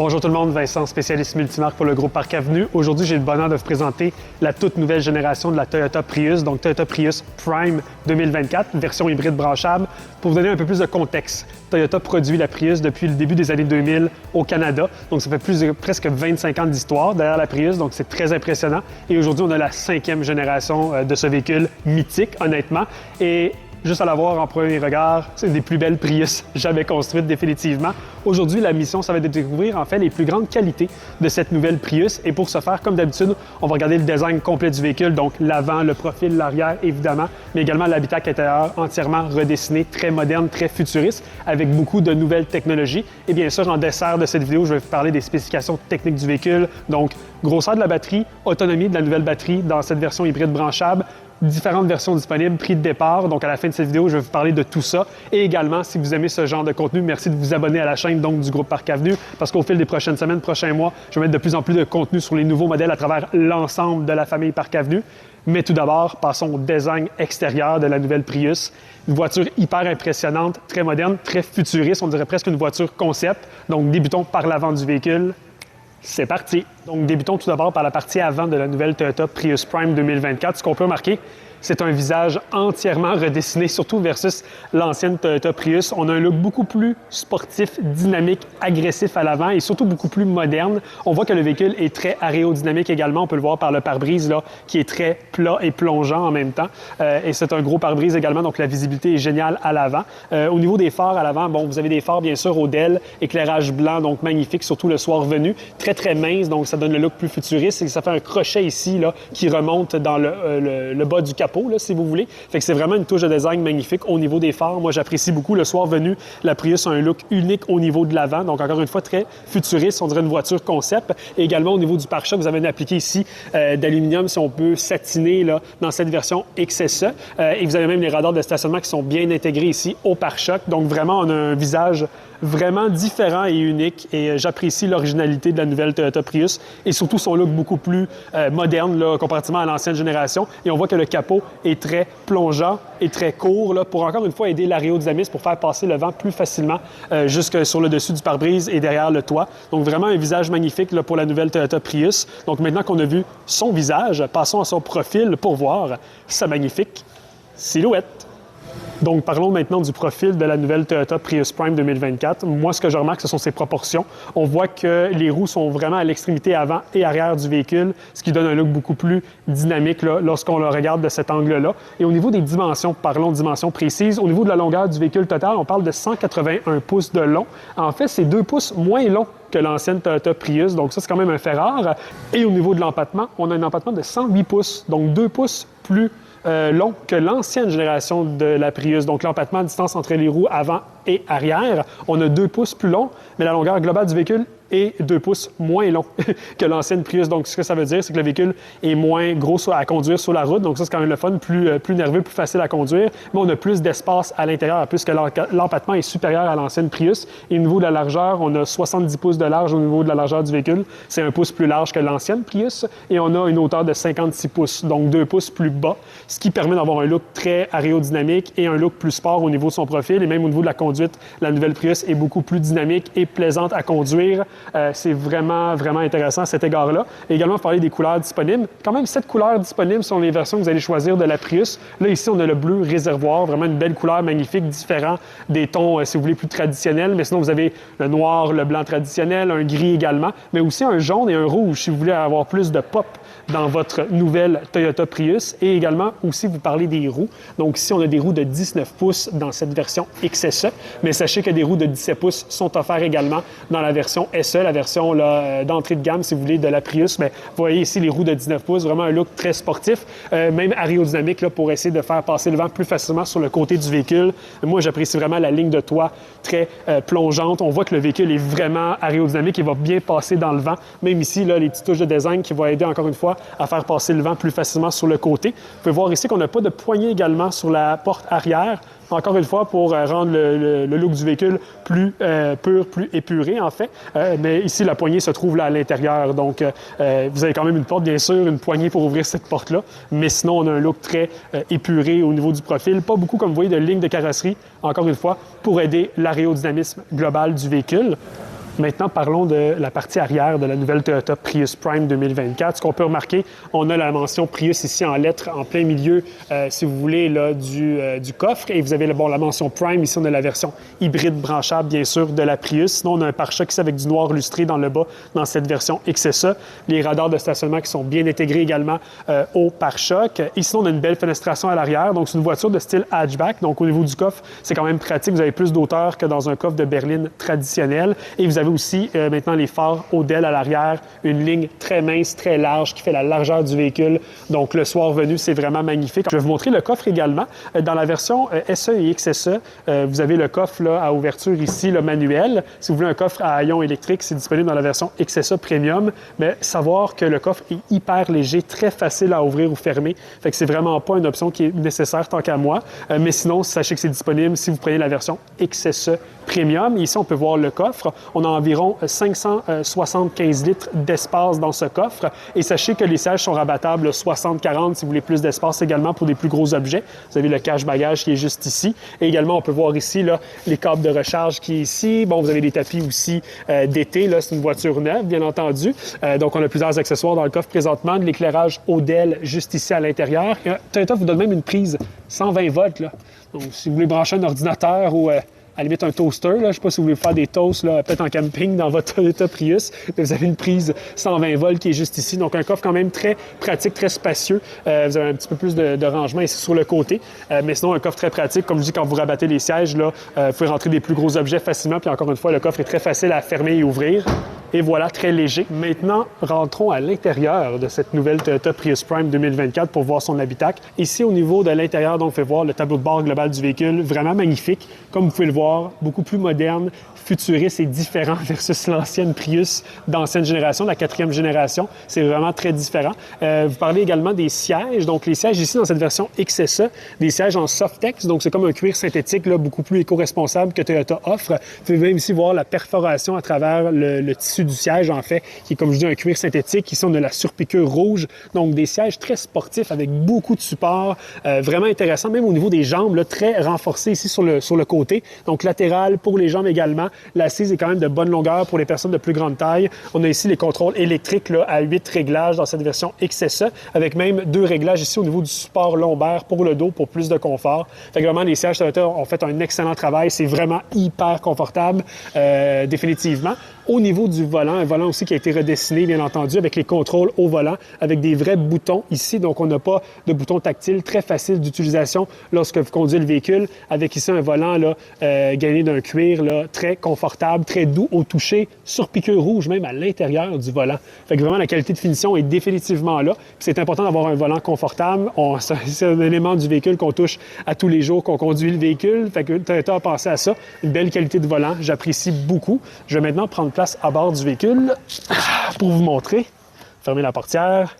Bonjour tout le monde, Vincent, spécialiste multimarque pour le groupe Parc Avenue. Aujourd'hui, j'ai le bonheur de vous présenter la toute nouvelle génération de la Toyota Prius, donc Toyota Prius Prime 2024, version hybride branchable. Pour vous donner un peu plus de contexte, Toyota produit la Prius depuis le début des années 2000 au Canada. Donc ça fait presque 25 ans d'histoire derrière la Prius, donc c'est très impressionnant. Et aujourd'hui, on a la 5e génération de ce véhicule mythique, honnêtement. Et juste à la voir en premier regard, c'est une des plus belles Prius jamais construites définitivement. Aujourd'hui, la mission, ça va être de découvrir en fait les plus grandes qualités de cette nouvelle Prius. Et pour ce faire, comme d'habitude, on va regarder le design complet du véhicule, donc l'avant, le profil, l'arrière évidemment, mais également l'habitacle intérieur entièrement redessiné, très moderne, très futuriste, avec beaucoup de nouvelles technologies. Et bien sûr, en dessert de cette vidéo, je vais vous parler des spécifications techniques du véhicule, donc grosseur de la batterie, autonomie de la nouvelle batterie dans cette version hybride branchable, différentes versions disponibles, prix de départ. Donc, à la fin de cette vidéo, je vais vous parler de tout ça. Et également, si vous aimez ce genre de contenu, merci de vous abonner à la chaîne donc, du groupe Parc Avenue parce qu'au fil des prochaines semaines, prochains mois, je vais mettre de plus en plus de contenu sur les nouveaux modèles à travers l'ensemble de la famille Parc Avenue. Mais tout d'abord, passons au design extérieur de la nouvelle Prius. Une voiture hyper impressionnante, très moderne, très futuriste. On dirait presque une voiture concept. Donc, débutons par l'avant du véhicule. C'est parti! Donc, débutons tout d'abord par la partie avant de la nouvelle Toyota Prius Prime 2024. Ce qu'on peut remarquer, c'est un visage entièrement redessiné, surtout versus l'ancienne Toyota Prius. On a un look beaucoup plus sportif, dynamique, agressif à l'avant et surtout beaucoup plus moderne. On voit que le véhicule est très aérodynamique également. On peut le voir par le pare-brise là, qui est très plat et plongeant en même temps. Et c'est un gros pare-brise également, donc la visibilité est géniale à l'avant. Au niveau des phares à l'avant, bon, vous avez des phares bien sûr au DEL, éclairage blanc, donc magnifique, surtout le soir venu. Très, très mince, donc ça donne le look plus futuriste. Et ça fait un crochet ici là, qui remonte dans le bas du capot. Là, si vous voulez. Fait que c'est vraiment une touche de design magnifique au niveau des phares. Moi, j'apprécie beaucoup. Le soir venu, la Prius a un look unique au niveau de l'avant. Donc, encore une fois, très futuriste. On dirait une voiture concept. Et également, au niveau du pare-choc, vous avez une appliqué ici d'aluminium, si on peut satiner là, dans cette version XSE. Et vous avez même les radars de stationnement qui sont bien intégrés ici au pare-choc. Donc, vraiment, on a un visage vraiment différent et unique. Et j'apprécie l'originalité de la nouvelle Toyota Prius et surtout son look beaucoup plus moderne là, comparativement à l'ancienne génération. Et on voit que le capot est très plongeant et très court là, pour encore une fois aider l'aérodynamisme pour faire passer le vent plus facilement jusque sur le dessus du pare-brise et derrière le toit. Donc vraiment un visage magnifique là, pour la nouvelle Toyota Prius. Donc maintenant qu'on a vu son visage, passons à son profil pour voir sa magnifique silhouette. Donc, parlons maintenant du profil de la nouvelle Toyota Prius Prime 2024. Moi, ce que je remarque, ce sont ses proportions. On voit que les roues sont vraiment à l'extrémité avant et arrière du véhicule, ce qui donne un look beaucoup plus dynamique là, lorsqu'on le regarde de cet angle-là. Et au niveau des dimensions, parlons de dimensions précises. Au niveau de la longueur du véhicule total, on parle de 181 pouces de long. En fait, c'est 2 pouces moins long que l'ancienne Toyota Prius, donc ça, c'est quand même un fait rare. Et au niveau de l'empattement, on a un empattement de 108 pouces, donc 2 pouces plus long que l'ancienne génération de la Prius. Donc, l'empattement à distance entre les roues avant et arrière, on a 2 pouces plus long, mais la longueur globale du véhicule est 2 pouces moins long que l'ancienne Prius. Donc, ce que ça veut dire, c'est que le véhicule est moins gros à conduire sur la route. Donc, ça, c'est quand même le fun, plus nerveux, plus facile à conduire. Mais on a plus d'espace à l'intérieur, puisque l'empattement est supérieur à l'ancienne Prius. Et au niveau de la largeur, on a 70 pouces de large au niveau de la largeur du véhicule. C'est 1 pouce plus large que l'ancienne Prius. Et on a une hauteur de 56 pouces, donc 2 pouces plus bas, ce qui permet d'avoir un look très aérodynamique et un look plus sport au niveau de son profil. Et même au niveau de la conduite, la nouvelle Prius est beaucoup plus dynamique et plaisante à conduire. C'est vraiment, vraiment intéressant à cet égard-là. Et également, parler des couleurs disponibles. Quand même, 7 couleurs disponibles sont les versions que vous allez choisir de la Prius. Là, ici, on a le bleu réservoir, vraiment une belle couleur magnifique, différent des tons, si vous voulez, plus traditionnels. Mais sinon, vous avez le noir, le blanc traditionnel, un gris également, mais aussi un jaune et un rouge si vous voulez avoir plus de pop dans votre nouvelle Toyota Prius. Et également, aussi, vous parlez des roues. Donc ici, on a des roues de 19 pouces dans cette version XSE, mais sachez que des roues de 17 pouces sont offertes également dans la version SE, la version d'entrée de gamme, si vous voulez, de la Prius. Mais vous voyez ici les roues de 19 pouces, vraiment un look très sportif, même aérodynamique là, pour essayer de faire passer le vent plus facilement sur le côté du véhicule. Moi, j'apprécie vraiment la ligne de toit très plongeante. On voit que le véhicule est vraiment aérodynamique, il va bien passer dans le vent. Même ici, là, les petites touches de design qui vont aider encore une fois à faire passer le vent plus facilement sur le côté. Vous pouvez voir ici qu'on n'a pas de poignée également sur la porte arrière. Encore une fois, pour rendre le look du véhicule plus pur, plus épuré, en fait. Mais ici, la poignée se trouve là à l'intérieur. Donc, vous avez quand même une porte, bien sûr, une poignée pour ouvrir cette porte-là. Mais sinon, on a un look très épuré au niveau du profil. Pas beaucoup, comme vous voyez, de lignes de carrosserie, encore une fois, pour aider l'aérodynamisme global du véhicule. Maintenant, parlons de la partie arrière de la nouvelle Toyota Prius Prime 2024. Ce qu'on peut remarquer, on a la mention Prius ici en lettres en plein milieu, si vous voulez, là, du coffre. Et vous avez la mention Prime. Ici, on a la version hybride branchable, bien sûr, de la Prius. Sinon, on a un pare-choc ici avec du noir lustré dans le bas dans cette version XSE. Les radars de stationnement qui sont bien intégrés également au pare-choc. Ici, on a une belle fenestration à l'arrière. Donc, c'est une voiture de style hatchback. Donc, au niveau du coffre, c'est quand même pratique. Vous avez plus d'auteur que dans un coffre de berline traditionnel. Et vous avez aussi maintenant les phares Odell à l'arrière, une ligne très mince, très large qui fait la largeur du véhicule. Donc le soir venu, c'est vraiment magnifique. Je vais vous montrer le coffre également. Dans la version SE et XSE, vous avez le coffre là, à ouverture ici, le manuel. Si vous voulez un coffre à ion électrique, c'est disponible dans la version XSE Premium. Mais savoir que le coffre est hyper léger, très facile à ouvrir ou fermer. Fait que c'est vraiment pas une option qui est nécessaire tant qu'à moi. Mais sinon, sachez que c'est disponible si vous prenez la version XSE Premium. Ici, on peut voir le coffre. On a environ 575 litres d'espace dans ce coffre. Et sachez que les sièges sont rabattables 60-40 si vous voulez plus d'espace également pour des plus gros objets. Vous avez le cache-bagages qui est juste ici. Et également, on peut voir ici là, les câbles de recharge qui est ici. Bon, vous avez des tapis aussi d'été. Là, c'est une voiture neuve, bien entendu. Donc, on a plusieurs accessoires dans le coffre présentement. De l'éclairage Odell juste ici à l'intérieur. Toyota vous donne même une prise 120 volts. Là. Donc, si vous voulez brancher un ordinateur ou à la limite un toaster, là. Je ne sais pas si vous voulez faire des toasts peut-être en camping dans votre Toyota Prius, mais vous avez une prise 120 volts qui est juste ici. Donc un coffre quand même très pratique, très spacieux. Vous avez un petit peu plus de rangement ici sur le côté, mais sinon un coffre très pratique. Comme je dis, quand vous rabattez les sièges, là, vous pouvez rentrer des plus gros objets facilement. Puis encore une fois, le coffre est très facile à fermer et ouvrir. Et voilà, très léger. Maintenant, rentrons à l'intérieur de cette nouvelle Toyota Prius Prime 2024 pour voir son habitacle. Ici, au niveau de l'intérieur, donc, on fait voir le tableau de bord global du véhicule, vraiment magnifique. Comme vous pouvez le voir, beaucoup plus moderne, futuriste et différent versus l'ancienne Prius d'ancienne génération, la 4e génération. C'est vraiment très différent. Vous parlez également des sièges. Donc, les sièges ici, dans cette version XSE, des sièges en Softex. Donc, c'est comme un cuir synthétique, là, beaucoup plus éco-responsable que Toyota offre. Vous pouvez même ici voir la perforation à travers le tissu du siège, en fait, qui est, comme je dis, un cuir synthétique. Ici, on a la surpiqûre rouge. Donc, des sièges très sportifs avec beaucoup de support. Vraiment intéressant, même au niveau des jambes, là, très renforcés ici sur le côté. Donc, latéral pour les jambes également. L'assise est quand même de bonne longueur pour les personnes de plus grande taille. On a ici les contrôles électriques là, à 8 réglages dans cette version XSE, avec même 2 réglages ici au niveau du support lombaire pour le dos, pour plus de confort. Fait que vraiment, les sièges Toyota ont fait un excellent travail. C'est vraiment hyper confortable, définitivement. Au niveau du volant, un volant aussi qui a été redessiné, bien entendu, avec les contrôles au volant, avec des vrais boutons ici. Donc, on n'a pas de bouton tactile, très facile d'utilisation lorsque vous conduisez le véhicule. Avec ici un volant là, gainé d'un cuir là, très confortable, très doux au toucher, sur piqûre rouge même à l'intérieur du volant. Fait que vraiment, la qualité de finition est définitivement là. Puis c'est important d'avoir un volant confortable. C'est un élément du véhicule qu'on touche à tous les jours, qu'on conduit le véhicule. Fait que Toyota a pensé à ça. Une belle qualité de volant, j'apprécie beaucoup. Je vais maintenant prendre place à bord du véhicule pour vous montrer. Fermez la portière.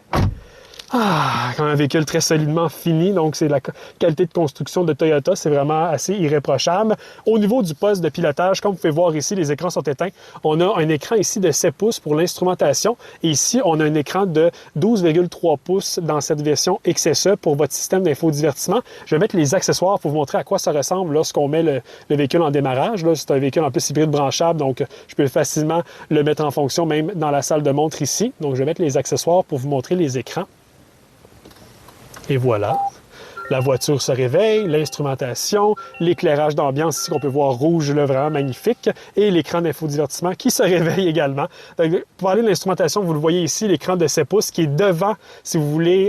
Quand un véhicule très solidement fini, donc c'est la qualité de construction de Toyota, c'est vraiment assez irréprochable. Au niveau du poste de pilotage, comme vous pouvez voir ici, les écrans sont éteints. On a un écran ici de 7 pouces pour l'instrumentation et ici, on a un écran de 12,3 pouces dans cette version XSE pour votre système d'infodivertissement. Je vais mettre les accessoires pour vous montrer à quoi ça ressemble lorsqu'on met le véhicule en démarrage. Là, c'est un véhicule en plus hybride branchable, donc je peux facilement le mettre en fonction même dans la salle de montre ici. Donc, je vais mettre les accessoires pour vous montrer les écrans. Et voilà, la voiture se réveille, l'instrumentation, l'éclairage d'ambiance ici qu'on peut voir rouge, là, vraiment magnifique, et l'écran d'infodivertissement qui se réveille également. Donc, pour parler de l'instrumentation, vous le voyez ici, l'écran de 7 pouces qui est devant, si vous voulez,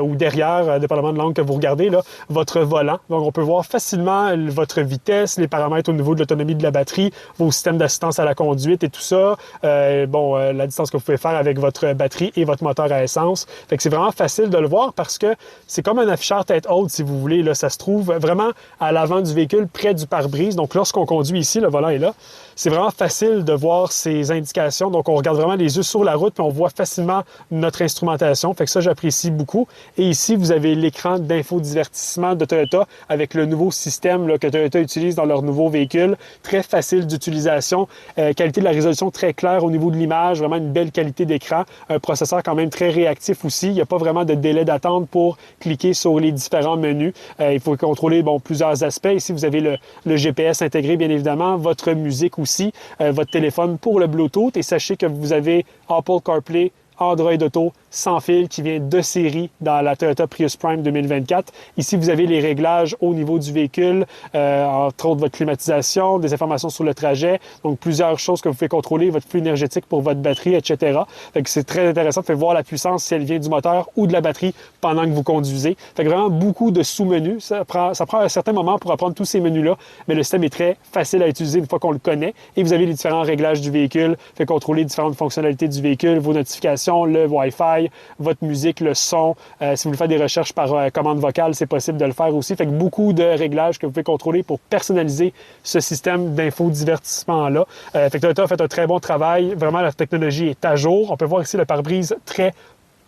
ou derrière, dépendamment de l'angle que vous regardez, là, votre volant. Donc, on peut voir facilement votre vitesse, les paramètres au niveau de l'autonomie de la batterie, vos systèmes d'assistance à la conduite et tout ça. La distance que vous pouvez faire avec votre batterie et votre moteur à essence. Fait que c'est vraiment facile de le voir parce que c'est comme un afficheur tête haute, si vous voulez. Là, ça se trouve vraiment à l'avant du véhicule, près du pare-brise. Donc, lorsqu'on conduit ici, le volant est là. C'est vraiment facile de voir ces indications. Donc, on regarde vraiment les yeux sur la route puis on voit facilement notre instrumentation. Fait que ça, j'apprécie beaucoup. Et ici, vous avez l'écran d'infodivertissement de Toyota avec le nouveau système là, que Toyota utilise dans leur nouveau véhicule. Très facile d'utilisation. Qualité de la résolution très claire au niveau de l'image. Vraiment une belle qualité d'écran. Un processeur quand même très réactif aussi. Il n'y a pas vraiment de délai d'attente pour cliquer sur les différents différents menus. Il faut contrôler plusieurs aspects. Ici, vous avez le GPS intégré, bien évidemment, votre musique aussi, votre téléphone pour le Bluetooth. Et sachez que vous avez Apple CarPlay, Android Auto sans fil qui vient de série dans la Toyota Prius Prime 2024. Ici, vous avez les réglages au niveau du véhicule, entre autres votre climatisation, des informations sur le trajet, donc plusieurs choses que vous pouvez contrôler, votre flux énergétique pour votre batterie, etc. Fait que c'est très intéressant de faire voir la puissance si elle vient du moteur ou de la batterie pendant que vous conduisez. Fait que vraiment beaucoup de sous-menus. Ça prend un certain moment pour apprendre tous ces menus-là, mais le système est très facile à utiliser une fois qu'on le connaît. Et vous avez les différents réglages du véhicule, fait contrôler différentes fonctionnalités du véhicule, vos notifications, le Wi-Fi, votre musique, le son. Si vous voulez faire des recherches par commande vocale, c'est possible de le faire aussi. Fait que beaucoup de réglages que vous pouvez contrôler pour personnaliser ce système d'infodivertissement-là. Fait que Toyota a fait un très bon travail. Vraiment, la technologie est à jour. On peut voir ici le pare-brise très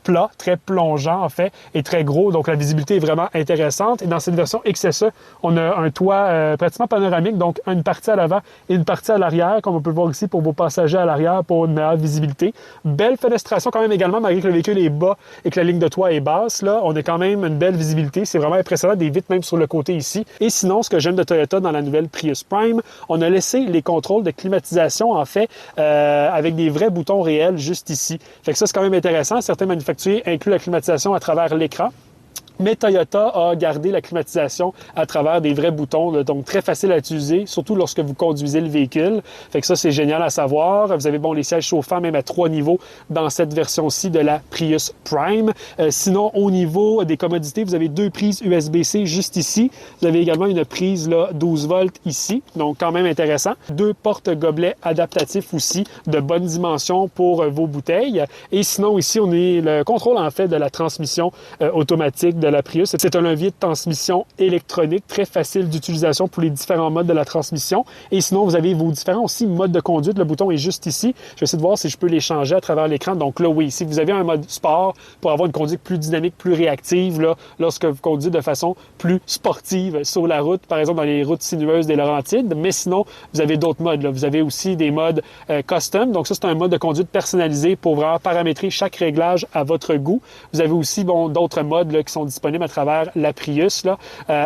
plat, très plongeant en fait, et très gros. Donc la visibilité est vraiment intéressante. Et dans cette version XSE, on a un toit pratiquement panoramique, donc une partie à l'avant et une partie à l'arrière, comme on peut le voir ici pour vos passagers à l'arrière pour une meilleure visibilité. Belle fenestration quand même également, malgré que le véhicule est bas et que la ligne de toit est basse. Là, on a quand même une belle visibilité. C'est vraiment impressionnant, des vitres même sur le côté ici. Et sinon, ce que j'aime de Toyota dans la nouvelle Prius Prime, on a laissé les contrôles de climatisation en fait avec des vrais boutons réels juste ici. Fait que ça, c'est quand même intéressant. Certains manufacturiers inclut la climatisation à travers l'écran. Mais Toyota a gardé la climatisation à travers des vrais boutons, là, donc très facile à utiliser, surtout lorsque vous conduisez le véhicule. Fait que ça, c'est génial à savoir. Vous avez les sièges chauffants même à 3 niveaux dans cette version-ci de la Prius Prime. Sinon, au niveau des commodités, vous avez 2 prises USB-C juste ici. Vous avez également une prise là, 12 volts ici, donc quand même intéressant. 2 porte-gobelets adaptatifs aussi, de bonne dimension pour vos bouteilles. Et sinon, ici, on est le contrôle en fait de la transmission automatique de la Prius. C'est un levier de transmission électronique très facile d'utilisation pour les différents modes de la transmission. Et sinon, vous avez vos différents aussi modes de conduite. Le bouton est juste ici. Je vais essayer de voir si je peux les changer à travers l'écran. Donc là, oui, si vous avez un mode sport pour avoir une conduite plus dynamique, plus réactive, là, lorsque vous conduisez de façon plus sportive sur la route, par exemple dans les routes sinueuses des Laurentides. Mais sinon, vous avez d'autres modes. Là. Vous avez aussi des modes custom. Donc ça, c'est un mode de conduite personnalisé pour vraiment paramétrer chaque réglage à votre goût. Vous avez aussi d'autres modes là, qui sont disponible à travers la Prius, là,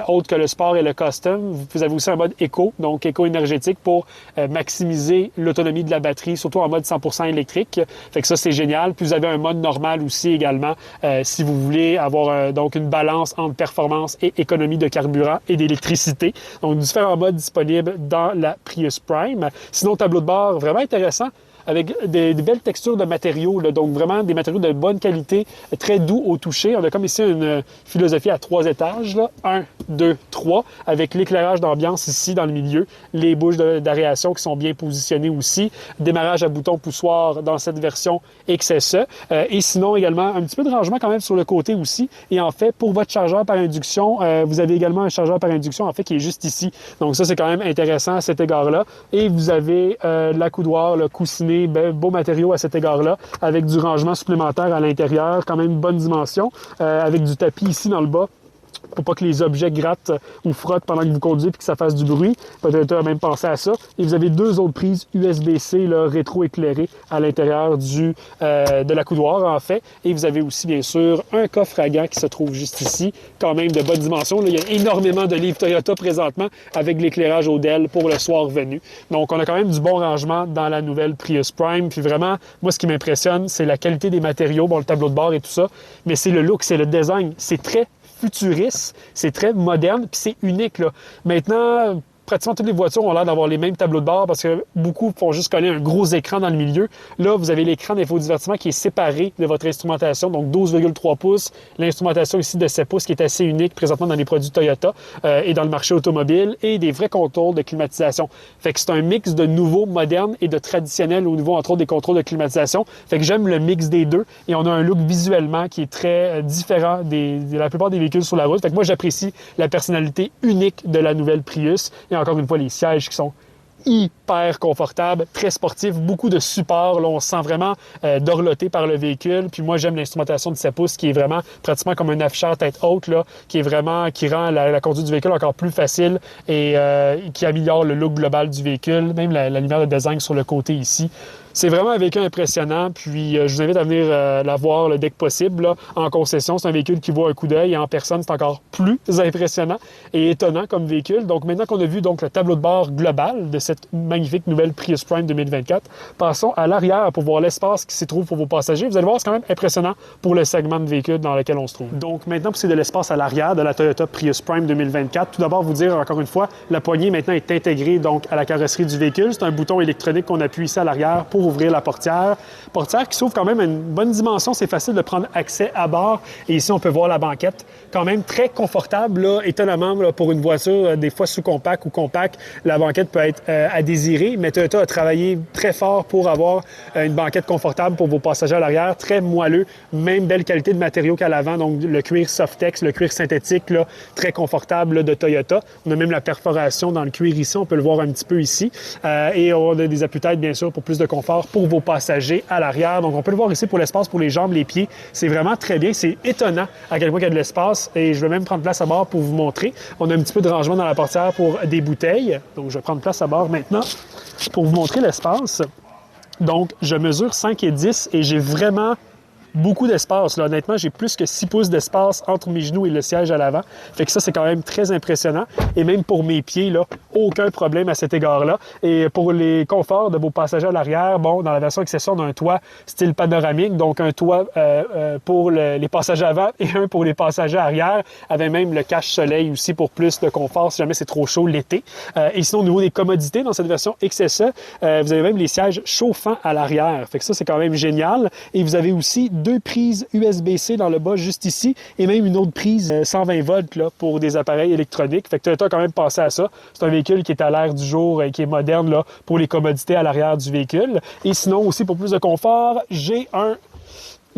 autre que le sport et le custom. Vous avez aussi un mode éco, donc éco-énergétique pour maximiser l'autonomie de la batterie, surtout en mode 100% électrique. Fait que ça, c'est génial. Puis vous avez un mode normal aussi également, si vous voulez avoir donc une balance entre performance et économie de carburant et d'électricité. Donc, différents modes disponibles dans la Prius Prime. Sinon, tableau de bord vraiment intéressant, avec des belles textures de matériaux, là, donc vraiment des matériaux de bonne qualité, très doux au toucher. On a comme ici une philosophie à 3 étages, là. 1, 2, 3, avec l'éclairage d'ambiance ici dans le milieu, les bouches d'aération qui sont bien positionnées aussi, démarrage à bouton poussoir dans cette version XSE, et sinon également un petit peu de rangement quand même sur le côté aussi. Et en fait, pour votre chargeur par induction, vous avez également un chargeur par induction en fait qui est juste ici. Donc ça, c'est quand même intéressant à cet égard-là. Et vous avez l'accoudoir, le coussinet, beau matériau à cet égard-là, avec du rangement supplémentaire à l'intérieur, quand même une bonne dimension, avec du tapis ici dans le bas, pour pas que les objets grattent ou frottent pendant que vous conduisez et que ça fasse du bruit. Peut-être même penser à ça. Et vous avez 2 autres prises USB-C rétro-éclairées à l'intérieur de l'accoudoir, en fait. Et vous avez aussi, bien sûr, un coffre à gants qui se trouve juste ici, quand même de bonne dimension. Là, il y a énormément de livres Toyota présentement avec l'éclairage Odell pour le soir venu. Donc, on a quand même du bon rangement dans la nouvelle Prius Prime. Puis vraiment, moi, ce qui m'impressionne, c'est la qualité des matériaux, le tableau de bord et tout ça, mais c'est le look, c'est le design. C'est très futuriste, c'est très moderne, puis c'est unique, là. Maintenant, pratiquement toutes les voitures ont l'air d'avoir les mêmes tableaux de bord parce que beaucoup font juste coller un gros écran dans le milieu. Là, vous avez l'écran d'infodivertissement qui est séparé de votre instrumentation, donc 12,3 pouces. L'instrumentation ici de 7 pouces qui est assez unique présentement dans les produits Toyota et dans le marché automobile, et des vrais contrôles de climatisation. Fait que c'est un mix de nouveau, moderne et de traditionnel au niveau, entre autres, des contrôles de climatisation. Fait que j'aime le mix des deux et on a un look visuellement qui est très différent de la plupart des véhicules sur la route. Fait que moi, j'apprécie la personnalité unique de la nouvelle Prius. Et encore une fois, les sièges qui sont hyper confortables, très sportifs, beaucoup de support. Là, on se sent vraiment dorloté par le véhicule. Puis moi, j'aime l'instrumentation de 7 pouces qui est vraiment pratiquement comme un afficheur tête haute, là, qui rend la conduite du véhicule encore plus facile et qui améliore le look global du véhicule. Même la lumière de design sur le côté ici. C'est vraiment un véhicule impressionnant, puis je vous invite à venir la voir le dès que possible. Là, en concession, c'est un véhicule qui vaut un coup d'œil et en personne, c'est encore plus impressionnant et étonnant comme véhicule. Donc maintenant qu'on a vu donc, le tableau de bord global de cette magnifique nouvelle Prius Prime 2024, passons à l'arrière pour voir l'espace qui s'y trouve pour vos passagers. Vous allez voir, c'est quand même impressionnant pour le segment de véhicule dans lequel on se trouve. Donc maintenant, pour ce qui est de l'espace à l'arrière de la Toyota Prius Prime 2024, tout d'abord vous dire encore une fois, la poignée maintenant est intégrée donc à la carrosserie du véhicule. C'est un bouton électronique qu'on appuie ici à l'arrière pour ouvrir la portière. Portière qui s'ouvre quand même à une bonne dimension. C'est facile de prendre accès à bord. Et ici, on peut voir la banquette. Quand même très confortable, là, étonnamment, là, pour une voiture, des fois sous-compact ou compact, la banquette peut être à désirer. Mais Toyota a travaillé très fort pour avoir une banquette confortable pour vos passagers à l'arrière. Très moelleux, même belle qualité de matériaux qu'à l'avant. Donc, le cuir Softex, le cuir synthétique, là, très confortable là, de Toyota. On a même la perforation dans le cuir ici. On peut le voir un petit peu ici. Et on a des appuis-têtes, bien sûr, pour plus de confort pour vos passagers à l'arrière. Donc, on peut le voir ici pour l'espace pour les jambes, les pieds. C'est vraiment très bien. C'est étonnant à quel point il y a de l'espace. Et je vais même prendre place à bord pour vous montrer. On a un petit peu de rangement dans la portière pour des bouteilles. Donc, je vais prendre place à bord maintenant pour vous montrer l'espace. Donc, je mesure 5 et 10 et j'ai vraiment beaucoup d'espace. Là, honnêtement, j'ai plus que 6 pouces d'espace entre mes genoux et le siège à l'avant. Fait que ça, c'est quand même très impressionnant. Et même pour mes pieds, là, aucun problème à cet égard-là. Et pour les conforts de vos passagers à l'arrière, bon, dans la version accessoire, on a un toit style panoramique, donc un toit pour les passagers avant et un pour les passagers arrière, avec même le cache-soleil aussi pour plus de confort si jamais c'est trop chaud l'été. Et sinon, au niveau des commodités, dans cette version XSE, vous avez même les sièges chauffants à l'arrière. Fait que ça, c'est quand même génial. Et vous avez aussi 2 prises USB-C dans le bas, juste ici, et même une autre prise 120 volts là, pour des appareils électroniques. Fait que Toyota a quand même pensé à ça. C'est un véhicule qui est à l'ère du jour et qui est moderne là, pour les commodités à l'arrière du véhicule. Et sinon, aussi pour plus de confort, j'ai un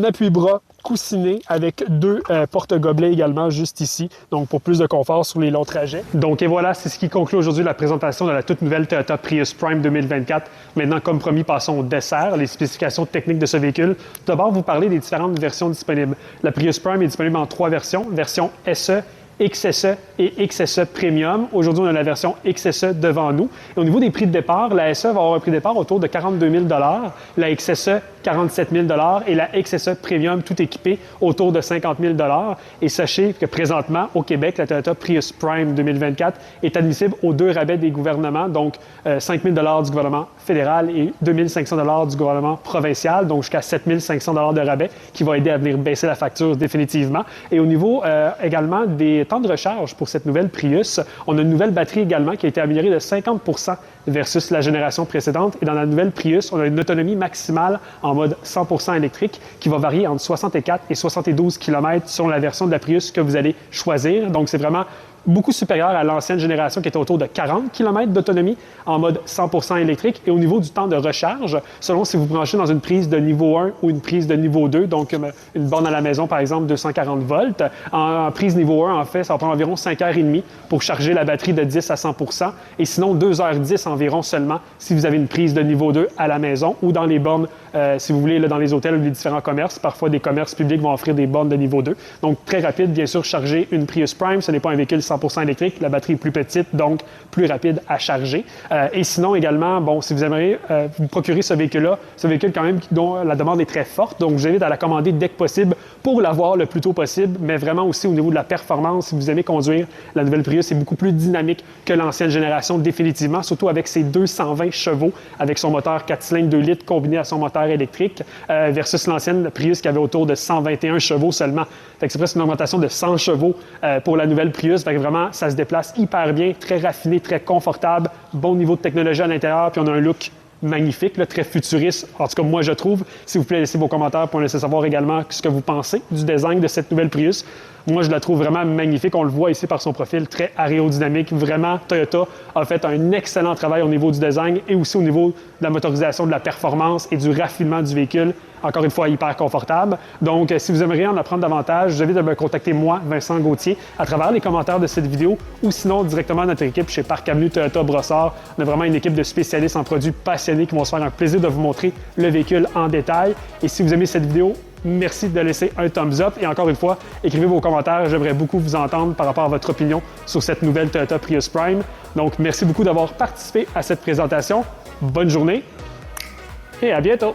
appui-bras coussiné avec 2 porte-gobelets également juste ici, donc pour plus de confort sur les longs trajets. Donc et voilà, c'est ce qui conclut aujourd'hui la présentation de la toute nouvelle Toyota Prius Prime 2024. Maintenant, comme promis, passons au dessert, les spécifications techniques de ce véhicule. D'abord, vous parler des différentes versions disponibles. La Prius Prime est disponible en 3 versions, version SE, XSE et XSE Premium. Aujourd'hui, on a la version XSE devant nous. Et au niveau des prix de départ, la SE va avoir un prix de départ autour de 42 000 $, la XSE 47 000 $ et la XSE Premium tout équipé autour de 50 000 $. Et sachez que présentement, au Québec, la Toyota Prius Prime 2024 est admissible aux 2 rabais des gouvernements, donc 5 000 $ du gouvernement fédéral et 2 500 $ du gouvernement provincial, donc jusqu'à 7 500 $ de rabais qui va aider à venir baisser la facture définitivement. Et au niveau également des temps de recharge pour cette nouvelle Prius, on a une nouvelle batterie également qui a été améliorée de 50 % versus la génération précédente. Et dans la nouvelle Prius, on a une autonomie maximale en mode 100% électrique qui va varier entre 64 et 72 km selon la version de la Prius que vous allez choisir. Donc, c'est vraiment beaucoup supérieur à l'ancienne génération qui était autour de 40 km d'autonomie en mode 100% électrique. Et au niveau du temps de recharge, selon si vous branchez dans une prise de niveau 1 ou une prise de niveau 2, donc une borne à la maison, par exemple, 240 volts, en prise niveau 1, en fait, ça va prendre environ 5h30 pour charger la batterie de 10 à 100%, et sinon 2h10 environ seulement si vous avez une prise de niveau 2 à la maison ou dans les bornes, si vous voulez, là, dans les hôtels ou les différents commerces. Parfois, des commerces publics vont offrir des bornes de niveau 2. Donc, très rapide, bien sûr, charger une Prius Prime. Ce n'est pas un véhicule 100% électrique. La batterie est plus petite, donc plus rapide à charger. Et sinon, également, bon, si vous aimeriez vous procurer ce véhicule-là, ce véhicule quand même dont la demande est très forte, donc je vous invite à la commander dès que possible pour l'avoir le plus tôt possible, mais vraiment aussi au niveau de la performance. Si vous aimez conduire, la nouvelle Prius est beaucoup plus dynamique que l'ancienne génération, définitivement, surtout avec ses 220 chevaux, avec son moteur 4 cylindres 2 litres combiné à son moteur électrique, versus l'ancienne Prius qui avait autour de 121 chevaux seulement. Fait que c'est presque une augmentation de 100 chevaux pour la nouvelle Prius. Fait que vraiment, ça se déplace hyper bien, très raffiné, très confortable, bon niveau de technologie à l'intérieur, puis on a un look magnifique, là, très futuriste. En tout cas, moi, je trouve. S'il vous plaît, laissez vos commentaires pour nous laisser savoir également ce que vous pensez du design de cette nouvelle Prius. Moi, je la trouve vraiment magnifique. On le voit ici par son profil très aérodynamique. Vraiment, Toyota a fait un excellent travail au niveau du design et aussi au niveau de la motorisation, de la performance et du raffinement du véhicule. Encore une fois, hyper confortable. Donc, si vous aimeriez en apprendre davantage, je vous invite à me contacter moi, Vincent Gauthier, à travers les commentaires de cette vidéo ou sinon directement notre équipe chez Parc Avenue Toyota Brossard. On a vraiment une équipe de spécialistes en produits passionnés qui vont se faire un plaisir de vous montrer le véhicule en détail. Et si vous aimez cette vidéo, merci de laisser un thumbs up et encore une fois, écrivez vos commentaires. J'aimerais beaucoup vous entendre par rapport à votre opinion sur cette nouvelle Toyota Prius Prime. Donc, merci beaucoup d'avoir participé à cette présentation. Bonne journée et à bientôt!